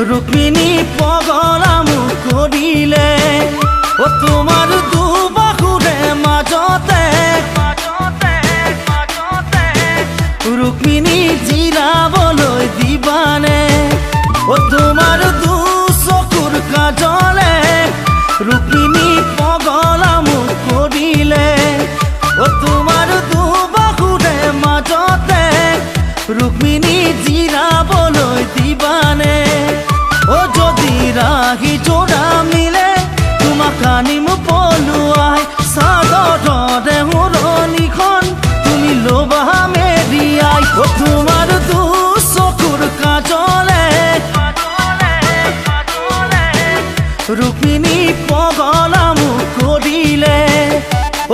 रुक्मिणी पगलामु करिले ओ तुमार दुबाहुरे माजते रुक्मिणी जिराबलै दिबाने ओ तुमार दु चकुर काजले रुक्मिणी पगलामु करिले ओ तुमार दुबाहुरे माजते रुक्मिणी जिराबलै दिबाने ओ जदि राही जोड़ा मिले तुमाक आनिम पलुआई सादरे हुरनिखन तुमी लोबा मेरियाई ओ तुमार दु चकुर काजले रुक्मिणी पगलामु करिले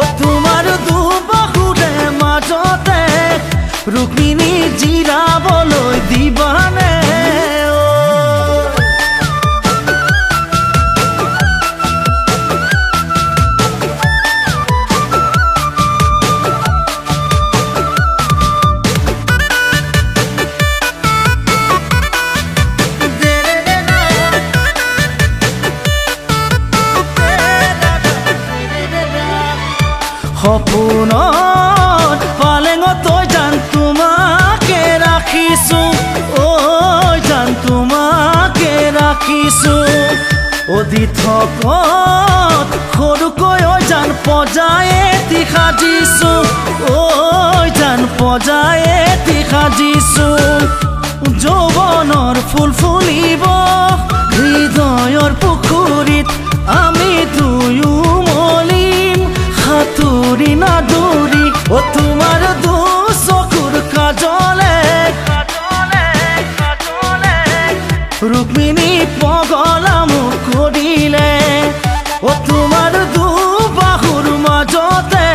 ओ तुमार दुबाहुरे माजते रुक्मिणी जिराबलै दिबाने সপোনত পালেঙত জান তোমাকে ৰাখিছো ঐ জান তোমাকে ৰাখিছো অদি থকত সৰুকৈ জান পজায়েতি সাজিছো ঐ জান পজায়েতি সাজিছো যৌৱনৰ ফুল ফুলিব হৃদয়ৰ পুখুৰীত আমি দুয়ো মলিম হাতুরি না দূরি ও তোমার দু চকুর কাজলে रुक्मिणी पगलामु करिले ओ तुमार दु बाहुर माजते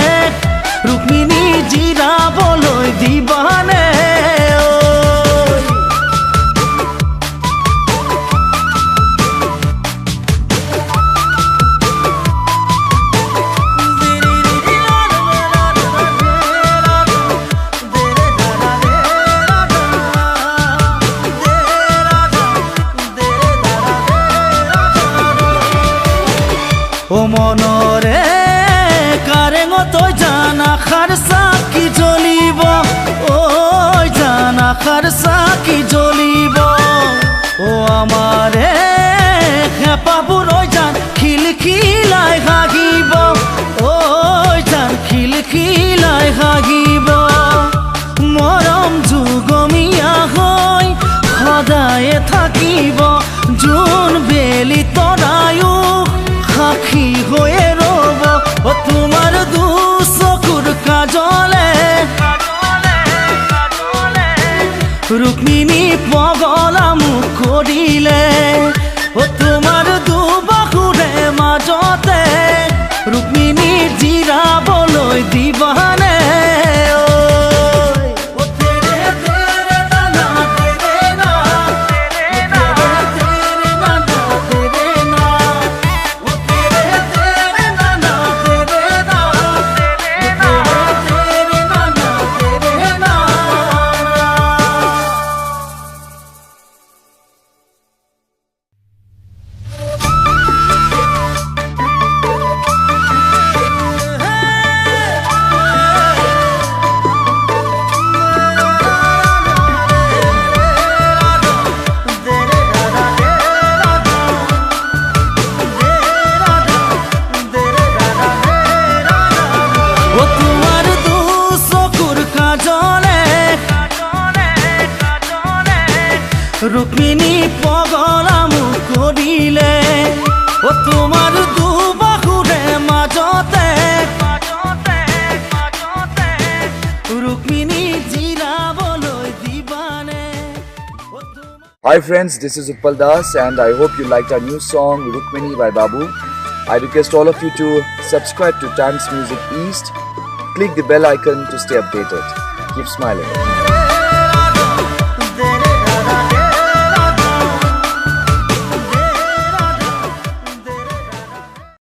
रुक्मिणी जिराबलै दिबाने ओ मनरे कारेङत जान आखार चाकी জ্বলিব ओ जान आखार चाकी জ্বলিব ओ आमारे हेपाबुर जान খিলখিলাই হাগিব ओ जान খিলখিলাই হাগিব মৰম যুগমীয়া হৈ সদায়ে থাকিব জোন বেলি তৰায়ো সাক্ষী হয়ে রব ও তোমার দু চকুর কাজলে रुक्मिणी पगलामु करिले ओ तुमार दुबाहुरे माजते रुक्मिणी जिराबलै दिबाने रुक्मिणी पगलामु करिले ओ तुमार दुबाहुरे माजते Rukmini जिराबलै दिबाने Hi friends, this is Utpal Das and I hope you liked our new song Rukmini by Babu. I request all of you to subscribe to Times Music East. Click the bell icon to stay updated. Keep smiling.